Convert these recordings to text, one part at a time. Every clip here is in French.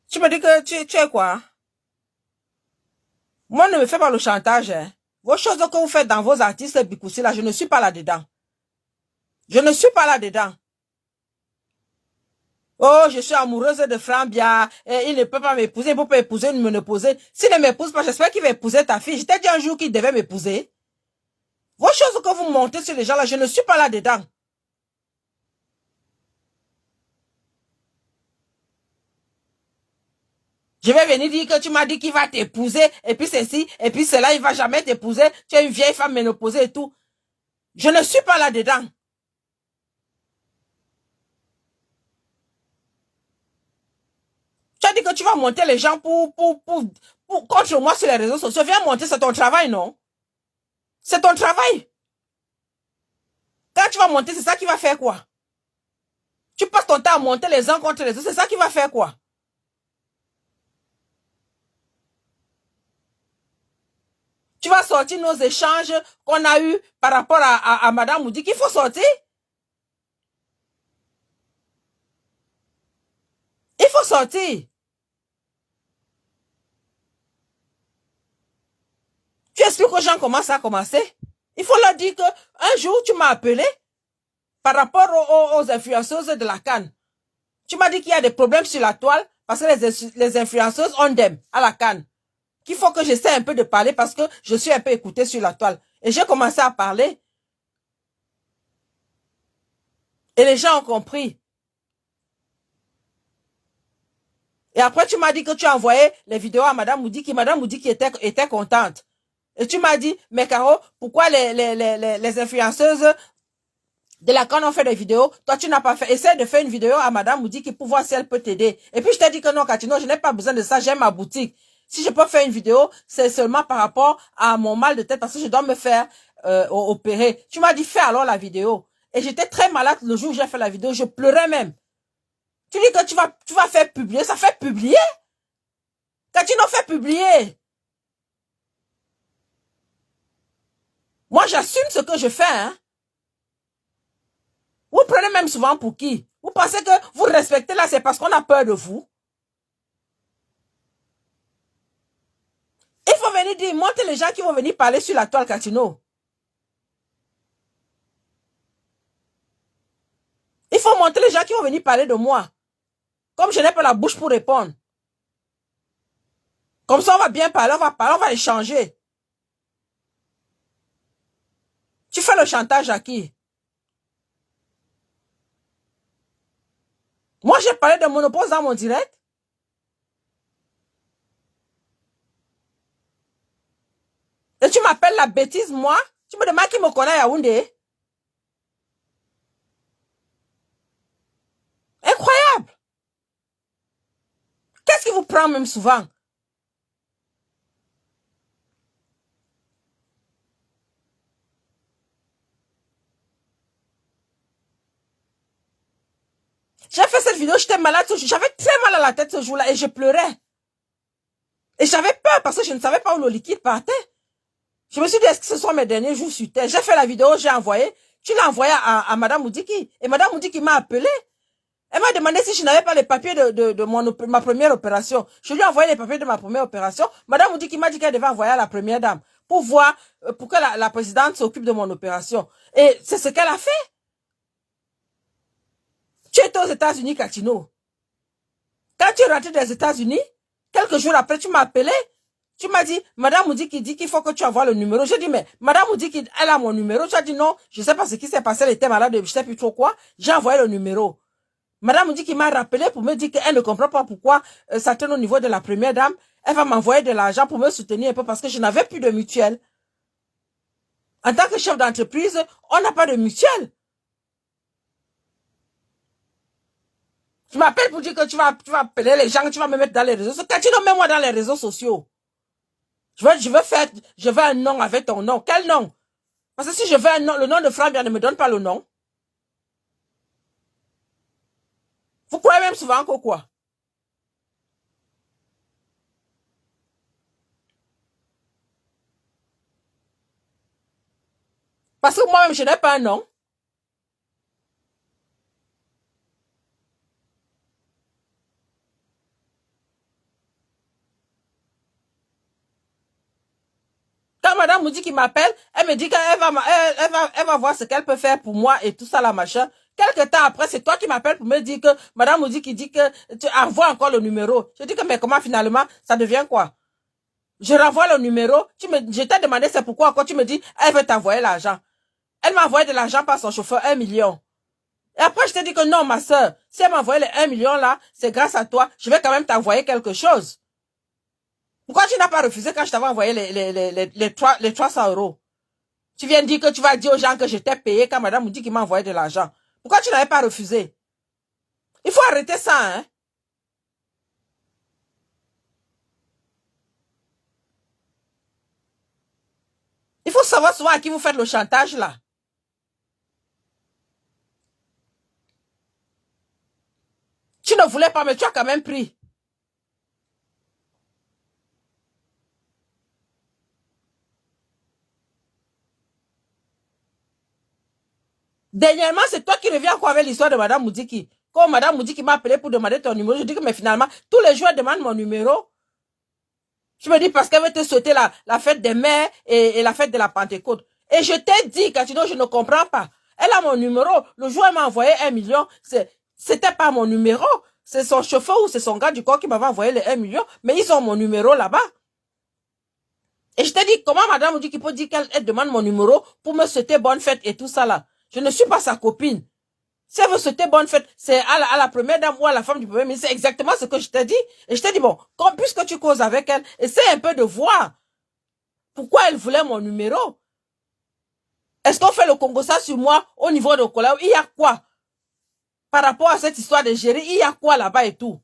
Tu me dis que tu es quoi? Moi, ne me fais pas le chantage, hein. Vos choses que vous faites dans vos artistes Bikoussi, là, je ne suis pas là-dedans. Je ne suis pas là-dedans. Oh, je suis amoureuse de Frambia, et il ne peut pas m'épouser, il ne peut pas épouser, ne m'épouser. S'il ne m'épouse pas, j'espère qu'il va épouser ta fille. Je t'ai dit un jour qu'il devait m'épouser. Vos choses que vous montez sur les gens là, je ne suis pas là-dedans. Je vais venir dire que tu m'as dit qu'il va t'épouser, et puis ceci, et puis cela, il va jamais t'épouser. Tu es une vieille femme ménopausée et tout. Je ne suis pas là-dedans. Tu as dit que tu vas monter les gens contre moi sur les réseaux sociaux. Viens monter, c'est ton travail, non? C'est ton travail. Quand tu vas monter, c'est ça qui va faire quoi? Tu passes ton temps à monter les uns contre les autres, c'est ça qui va faire quoi? Tu vas sortir nos échanges qu'on a eus par rapport à Madame Moudi, qu'il faut sortir. Il faut sortir. Tu expliques aux gens comment ça a commencé. Il faut leur dire que un jour, tu m'as appelé par rapport aux influenceuses de la CAN. Tu m'as dit qu'il y a des problèmes sur la toile parce que les influenceuses ont d'aime à la CAN. Qu'il faut que j'essaie un peu de parler parce que je suis un peu écoutée sur la toile. Et j'ai commencé à parler. Et les gens ont compris. Et après, tu m'as dit que tu as envoyé les vidéos à Madame Moudi qui était contente. Et tu m'as dit, mais Caro, pourquoi les influenceuses de la CAN ont fait des vidéos, toi tu n'as pas fait. Essaie de faire une vidéo à Madame Moudi pour voir si elle peut t'aider. Et puis je t'ai dit que non, Katino, je n'ai pas besoin de ça, j'ai ma boutique. Si je peux faire une vidéo, c'est seulement par rapport à mon mal de tête parce que je dois me faire opérer. Tu m'as dit, fais alors la vidéo. Et j'étais très malade le jour où j'ai fait la vidéo, je pleurais même. Tu dis que tu vas faire publier, ça fait publier? Katino fait publier. Moi, j'assume ce que je fais, hein. Vous prenez même souvent pour qui? Vous pensez que vous respectez là, c'est parce qu'on a peur de vous? Il faut venir dire, montre les gens qui vont venir parler sur la toile Katino. Il faut montrer les gens qui vont venir parler de moi. Comme je n'ai pas la bouche pour répondre. Comme ça, on va bien parler, on va échanger. Tu fais le chantage à qui? Moi, j'ai parlé de monopole dans mon direct. Et tu m'appelles la bêtise, moi? Tu me demandes qui me connaît à Yaoundé? Incroyable! Qu'est-ce qui vous prend même souvent? J'ai fait cette vidéo, j'étais malade, j'avais très mal à la tête ce jour-là et je pleurais. Et j'avais peur parce que je ne savais pas où le liquide partait. Je me suis dit, est-ce que ce sont mes derniers jours sur terre? J'ai fait la vidéo, j'ai envoyé. Tu l'as envoyé à Madame Moudiki. Et Madame Moudiki m'a appelé. Elle m'a demandé si je n'avais pas les papiers de ma première opération. Je lui ai envoyé les papiers de ma première opération. Madame Moudiki m'a dit qu'elle devait envoyer à la première dame pour voir, pour que la présidente s'occupe de mon opération. Et c'est ce qu'elle a fait. Tu étais aux États-Unis, Katino. Quand tu es rentré des États-Unis, quelques jours après, tu m'as appelé. Tu m'as dit, Madame Moudiki dit qu'il faut que tu envoies le numéro. J'ai dit, mais Madame Moudiki, elle a mon numéro. Tu as dit non, je sais pas ce qui s'est passé, elle était malade, je sais plus trop quoi. J'ai envoyé le numéro. Madame Moudiki m'a rappelé pour me dire qu'elle ne comprend pas pourquoi ça tourne au niveau de la première dame. Elle va m'envoyer de l'argent pour me soutenir un peu parce que je n'avais plus de mutuelle. En tant que chef d'entreprise, on n'a pas de mutuelle. Tu m'appelles pour dire que tu vas appeler les gens, que tu vas me mettre dans les réseaux sociaux. Quand tu ne mets moi dans les réseaux sociaux, je veux un nom avec ton nom. Quel nom? Parce que si je veux un nom, le nom de Frambia ne me donne pas le nom. Vous croyez même souvent que quoi? Parce que moi-même, je n'ai pas un nom. madame Moudi qui m'appelle, elle me dit elle va voir ce qu'elle peut faire pour moi et tout ça, la machin. Quelques temps après, c'est toi qui m'appelles pour me dire que madame Moudi qui dit que tu envoies encore le numéro. Je dis que, mais comment finalement, ça devient quoi? Je renvoie le numéro, je t'ai demandé c'est pourquoi quand tu me dis, elle veut t'envoyer l'argent. Elle m'a envoyé de l'argent par son chauffeur, 1 million. Et après, je t'ai dit que non, ma soeur, si elle m'a envoyé les 1 million là, c'est grâce à toi, je vais quand même t'envoyer quelque chose. Pourquoi tu n'as pas refusé quand je t'avais envoyé les 300 euros? Tu viens dire que tu vas dire aux gens que je t'ai payé quand madame me dit qu'il m'a envoyé de l'argent. Pourquoi tu n'avais pas refusé? Il faut arrêter ça, hein? Il faut savoir souvent à qui vous faites le chantage, là. Tu ne voulais pas, mais tu as quand même pris. Dernièrement, c'est toi qui reviens encore avec l'histoire de madame Moudiki. Quand madame Moudiki m'a appelé pour demander ton numéro, je dis que mais finalement, tous les jours, elle demande mon numéro. Je me dis parce qu'elle veut te souhaiter la fête des mères et la fête de la Pentecôte. Et je t'ai dit, Catino, je ne comprends pas. Elle a mon numéro. Le jour où elle m'a envoyé 1 million, c'était pas mon numéro. C'est son chauffeur ou c'est son gars du corps qui m'avait envoyé les 1 million. Mais ils ont mon numéro là-bas. Et je t'ai dit, comment madame me dit qu'il peut dire qu'elle demande mon numéro pour me souhaiter bonne fête et tout ça là. Je ne suis pas sa copine. Si elle veut souhaiter bonne fête, c'est à la première dame ou à la femme du premier ministre. C'est exactement ce que je t'ai dit. Et je t'ai dit, bon, puisque tu causes avec elle, essaie un peu de voir pourquoi elle voulait mon numéro. Est-ce qu'on fait le Congo ça sur moi au niveau de Cola? Il y a quoi? Par rapport à cette histoire de gérer, il y a quoi là-bas et tout?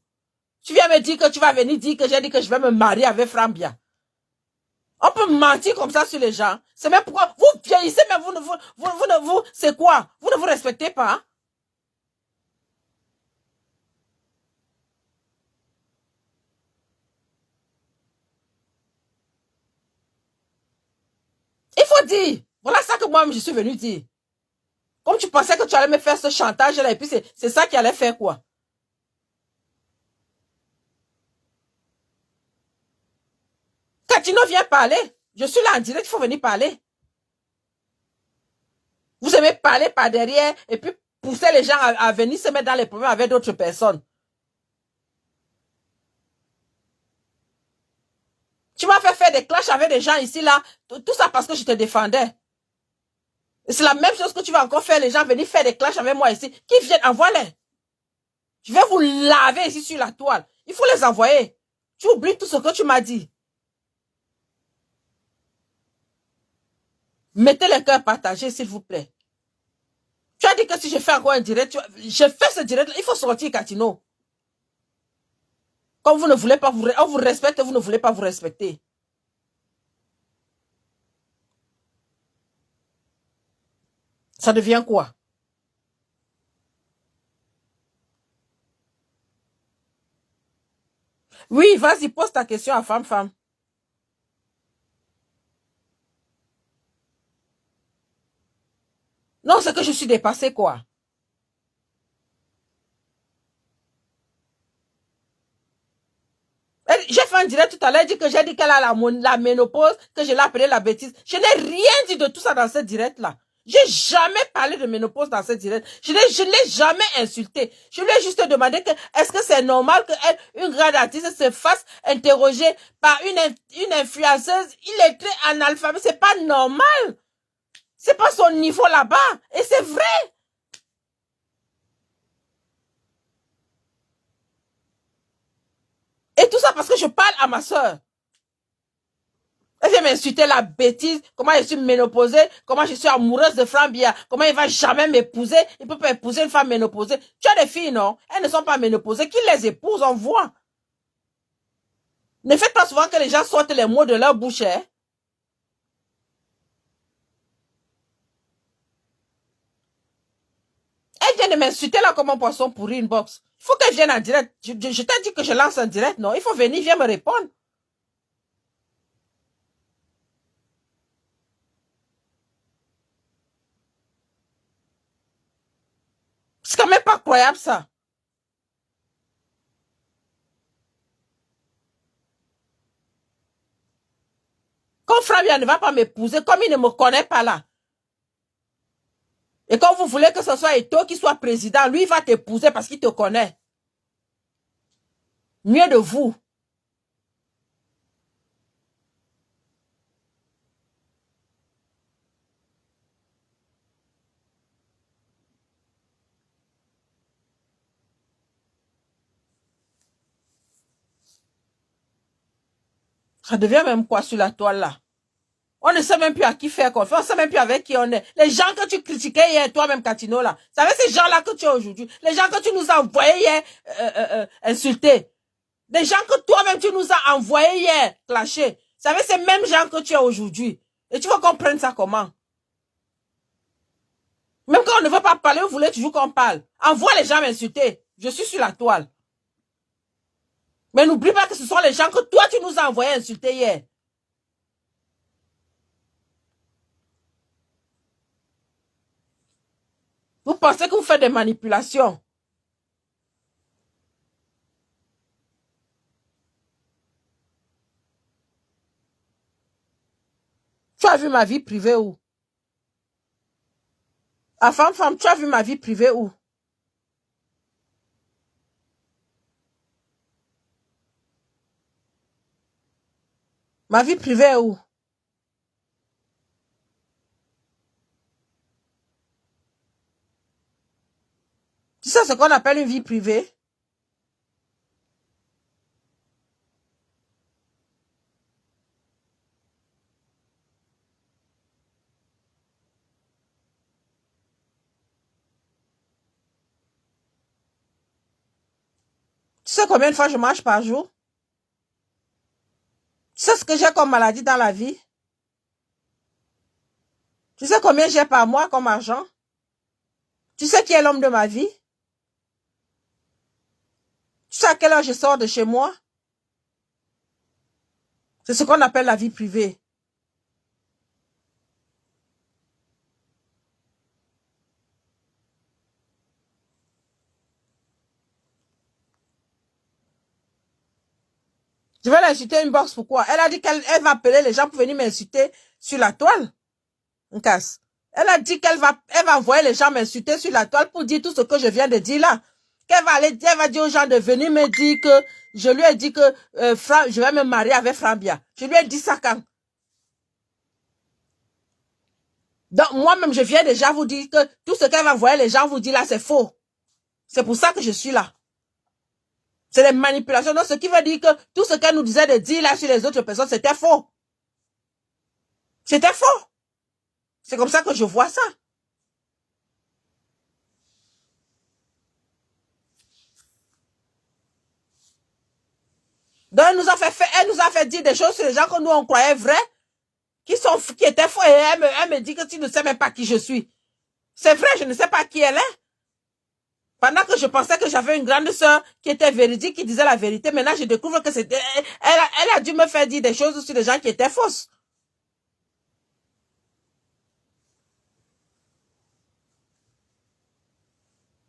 Tu viens me dire que tu vas venir dire que j'ai dit que je vais me marier avec Frambia. On peut mentir comme ça sur les gens. C'est même pourquoi vous vieillissez, mais c'est quoi? Vous ne vous respectez pas, hein? Il faut dire. Voilà ça que moi, je suis venu dire. Comme tu pensais que tu allais me faire ce chantage-là, et puis c'est ça qui allait faire quoi? Catino vient parler. Je suis là en direct, il faut venir parler. Vous aimez parler par derrière et puis pousser les gens à venir se mettre dans les problèmes avec d'autres personnes. Tu m'as fait faire des clashs avec des gens ici, là. Tout ça parce que je te défendais. Et c'est la même chose que tu vas encore faire, les gens venir faire des clashs avec moi ici. Qui viennent, envoie-les. Je vais vous laver ici sur la toile. Il faut les envoyer. Tu oublies tout ce que tu m'as dit. Mettez les cœurs partagés, s'il vous plaît. Tu as dit que si je fais encore un direct, je fais ce direct, il faut sortir, Catino. Comme vous ne voulez pas on vous respecte, vous ne voulez pas vous respecter. Ça devient quoi? Oui, vas-y, pose ta question à femme. Non, c'est que je suis dépassée, quoi. J'ai fait un direct tout à l'heure, j'ai dit qu'elle a la ménopause, que je l'ai appelée la bêtise. Je n'ai rien dit de tout ça dans ce direct-là. J'ai jamais parlé de ménopause dans ce direct. Je ne l'ai jamais insulté. Je lui ai juste demandé que, est-ce que c'est normal qu'une grande artiste se fasse interroger par une influenceuse illettrée analphabète? C'est pas normal. C'est pas son niveau là-bas. Et c'est vrai. Et tout ça parce que je parle à ma soeur. Elle vient m'insulter la bêtise, comment je suis ménopausée, comment je suis amoureuse de Frambia, comment il va jamais m'épouser, il peut pas épouser une femme ménopausée. Tu as des filles, non? Elles ne sont pas ménopausées, qui les épouse, on voit. Ne faites pas souvent que les gens sortent les mots de leur bouche, hein? Elle vient de m'insulter là comme un poisson pourri une box. Il faut qu'elle vienne en direct. Je t'ai dit que je lance en direct, non? Il faut venir, viens me répondre. C'est quand même pas croyable, ça. Quand Frambia ne va pas m'épouser, comme il ne me connaît pas là, et quand vous voulez que ce soit Eto'o qui soit président, lui, il va t'épouser parce qu'il te connaît. Mieux de vous. Ça devient même quoi sur la toile là? On ne sait même plus à qui faire confiance, on ne sait même plus avec qui on est. Les gens que tu critiquais hier, toi-même, Catino, là, c'est avec ces gens-là que tu es aujourd'hui. Les gens que tu nous as envoyés hier insulter. Des gens que toi-même, tu nous as envoyés hier clasher. C'est avec ces mêmes gens que tu es aujourd'hui. Et tu veux qu'on prenne ça comment? Même quand on ne veut pas parler, vous voulez toujours qu'on parle. Envoie les gens m'insulter. Je suis sur la toile. Mais n'oublie pas que ce sont les gens que toi, tu nous as envoyés insulter hier. Vous pensez que vous faites des manipulations. Tu as vu ma vie privée où? Ah, femme, tu as vu ma vie privée où? Ma vie privée où? Tu sais ce qu'on appelle une vie privée? Tu sais combien de fois je mange par jour? Tu sais ce que j'ai comme maladie dans la vie? Tu sais combien j'ai par mois comme argent? Tu sais qui est l'homme de ma vie? Tu sais à quelle heure je sors de chez moi? C'est ce qu'on appelle la vie privée. Je vais l'insulter une box, pourquoi? Elle a dit qu'elle va appeler les gens pour venir m'insulter sur la toile. On casse. Elle a dit qu'elle va envoyer les gens m'insulter sur la toile pour dire tout ce que je viens de dire là. Elle va dire aux gens de venir me dire que, je lui ai dit que je vais me marier avec Frambia. Je lui ai dit ça quand? Donc, moi-même, je viens déjà vous dire que tout ce qu'elle va envoyer les gens vous dire là, c'est faux. C'est pour ça que je suis là. C'est des manipulations. Donc, ce qui veut dire que tout ce qu'elle nous disait de dire là sur les autres personnes, c'était faux. C'était faux. C'est comme ça que je vois ça. Donc, elle nous a fait dire des choses sur les gens que nous, on croyait vraies, qui étaient faux. Et elle me dit que tu ne sais même pas qui je suis. C'est vrai, je ne sais pas qui elle est. Pendant que je pensais que j'avais une grande sœur qui était véridique, qui disait la vérité, maintenant je découvre que c'était, elle a dû me faire dire des choses sur des gens qui étaient fausses.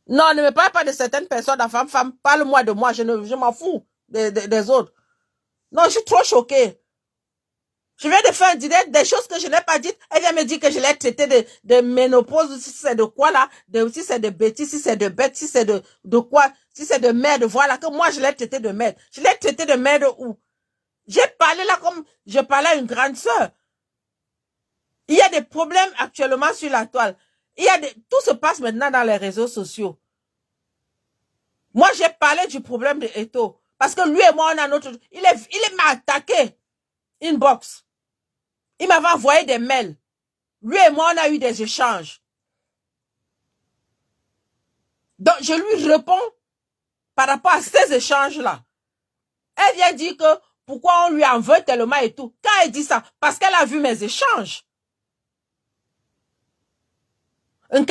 Non, ne me parle pas de certaines personnes, la femme, parle-moi de moi, je m'en fous des autres. Non, je suis trop choquée. Je viens de faire un direct des choses que je n'ai pas dites. Elle vient me dire que je l'ai traité de ménopause, si c'est de quoi là, si c'est de bêtises, si c'est de bête, si c'est de quoi, si c'est de merde, voilà, que moi je l'ai traité de merde. Je l'ai traité de merde où? J'ai parlé là comme je parlais à une grande sœur. Il y a des problèmes actuellement sur la toile. Tout se passe maintenant dans les réseaux sociaux. Moi, j'ai parlé du problème de Eto'o. Parce que lui et moi, on a notre... Il m'a attaqué. Inbox. Il m'avait envoyé des mails. Lui et moi, on a eu des échanges. Donc, je lui réponds par rapport à ces échanges-là. Elle vient dire que pourquoi on lui en veut tellement et tout. Quand elle dit ça, parce qu'elle a vu mes échanges. En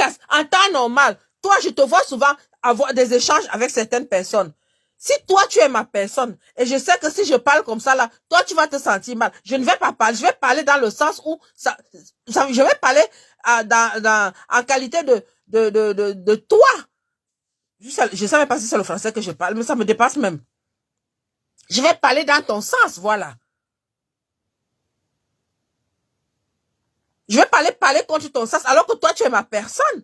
temps normal, toi, je te vois souvent avoir des échanges avec certaines personnes. Si toi, tu es ma personne, et je sais que si je parle comme ça, là, toi, tu vas te sentir mal. Je ne vais pas parler, je vais parler dans le sens où je vais parler en qualité de toi. Je ne savais pas si c'est le français que je parle, mais ça me dépasse même. Je vais parler dans ton sens, voilà. Je vais parler contre ton sens alors que toi, tu es ma personne.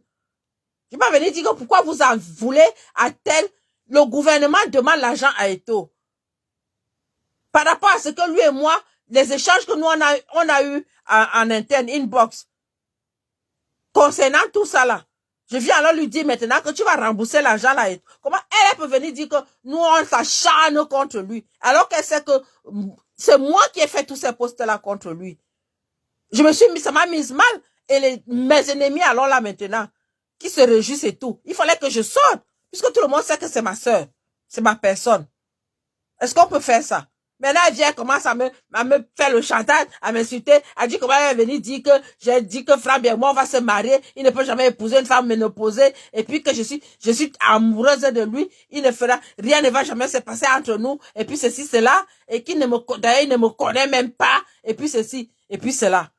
Je vais pas venir dire que pourquoi vous en voulez à tel. Le gouvernement demande l'argent à Eto'o. Par rapport à ce que lui et moi, les échanges que nous on a eu en interne, inbox, concernant tout ça là. Je viens alors lui dire maintenant que tu vas rembourser l'argent là. Comment elle peut venir dire que nous on s'acharne contre lui alors qu'elle sait que c'est moi qui ai fait tous ces postes là contre lui. Je me suis mis, ça m'a mise mal. Et mes ennemis alors là maintenant, qui se réjouissent et tout. Il fallait que je sorte, puisque tout le monde sait que c'est ma soeur. C'est ma personne. Est-ce qu'on peut faire ça? Maintenant, elle vient, commence à me faire le chantage, à m'insulter, à dire comment elle est venue dire que j'ai dit que Franck et moi, on va se marier, il ne peut jamais épouser une femme ménopausée, et puis que je suis amoureuse de lui, il ne fera, rien ne va jamais se passer entre nous, et puis ceci, cela, et qu'il ne me connaît même pas, et puis ceci, et puis cela.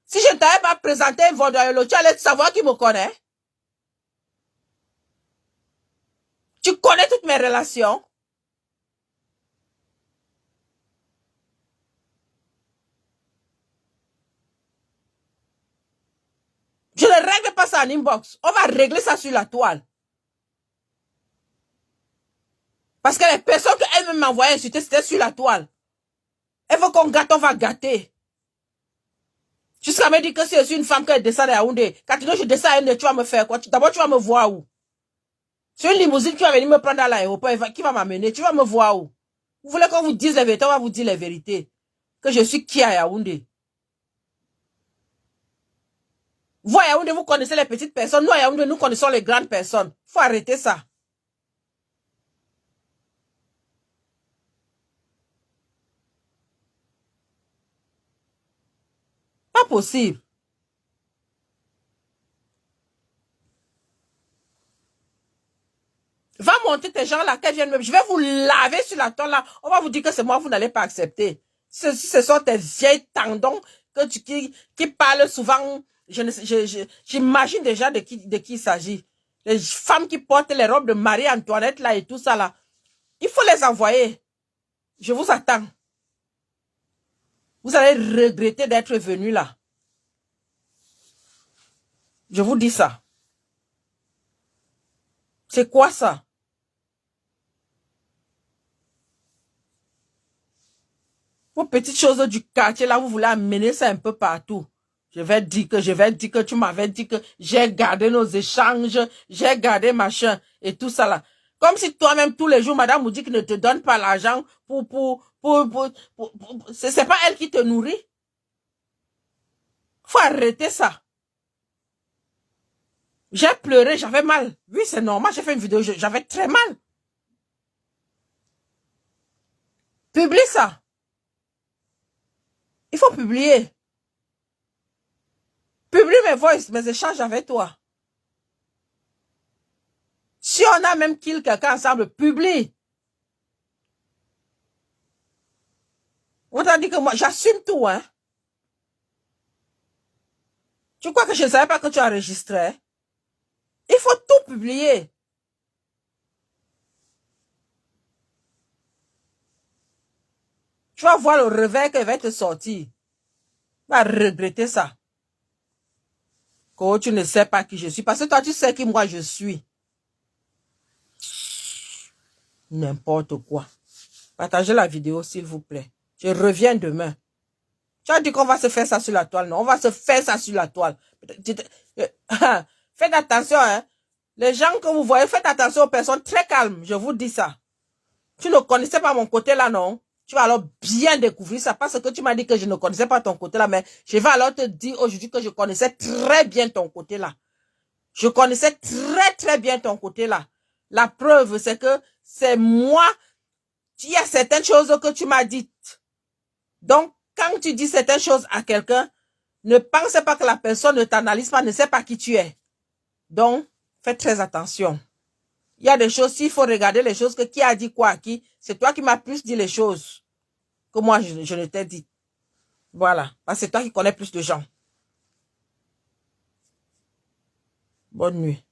Si je ne t'avais pas présenté un Vondoyolo, tu allais savoir qui me connaît. Tu connais toutes mes relations. Je ne règle pas ça en inbox. On va régler ça sur la toile. Parce que les personnes qu'elle m'envoyait insulter, c'était sur la toile. Elle veut qu'on gâte, on va gâter. Jusqu'à me dire que si je suis une femme qui descend à Yaoundé, quand je descends à Yaoundé, tu vas me faire quoi? D'abord, tu vas me voir où? C'est une limousine qui va venir me prendre à l'aéroport, qui va m'amener. Tu vas me voir où? Vous voulez qu'on vous dise les vérités? On va vous dire les vérités. Que je suis qui à Yaoundé? Vous à Yaoundé, vous connaissez les petites personnes. Nous à Yaoundé, nous connaissons les grandes personnes. Faut arrêter ça. Pas possible. Va monter tes gens là, qu'elles viennent me... Je vais vous laver sur la toile là. On va vous dire que c'est moi, vous n'allez pas accepter. Ce sont tes vieilles tendons qui parlent souvent. J'imagine déjà de qui il s'agit. Les femmes qui portent les robes de Marie-Antoinette là et tout ça là. Il faut les envoyer. Je vous attends. Vous allez regretter d'être venu là. Je vous dis ça. C'est quoi ça? Vos petites choses du quartier, là, vous voulez amener ça un peu partout. Je vais dire que tu m'avais dit que j'ai gardé nos échanges, j'ai gardé machin et tout ça là. Comme si toi-même, tous les jours, madame vous dit qu'il ne te donne pas l'argent c'est pas elle qui te nourrit. Faut arrêter ça. J'ai pleuré, j'avais mal. Oui, c'est normal, j'ai fait une vidéo, j'avais très mal. Publie ça. Il faut publier. Publie mes voices, mes échanges avec toi. Si on a même kill quelqu'un ensemble, publie. On t'a dit que moi, j'assume tout, hein. Tu crois que je ne savais pas que tu enregistrais? Il faut tout publier. Tu vas voir le réveil qui va te sortir. Tu vas regretter ça. Que tu ne sais pas qui je suis. Parce que toi, tu sais qui moi je suis. N'importe quoi. Partagez la vidéo, s'il vous plaît. Je reviens demain. Tu as dit qu'on va se faire ça sur la toile. Non, on va se faire ça sur la toile. Faites attention, hein. Les gens que vous voyez, faites attention aux personnes très calmes. Je vous dis ça. Tu ne connaissais pas mon côté là, non? Tu vas alors bien découvrir ça parce que tu m'as dit que je ne connaissais pas ton côté là, mais je vais alors te dire aujourd'hui que je connaissais très bien ton côté là. Je connaissais très très bien ton côté là. La preuve, c'est que c'est moi, il y a certaines choses que tu m'as dites. Donc, quand tu dis certaines choses à quelqu'un, ne pense pas que la personne ne t'analyse pas, ne sait pas qui tu es. Donc, faites très attention. Il y a des choses, s'il faut regarder les choses, que qui a dit quoi à qui, c'est toi qui m'as plus dit les choses que moi, je ne t'ai dit. Voilà. Parce que c'est toi qui connais plus de gens. Bonne nuit.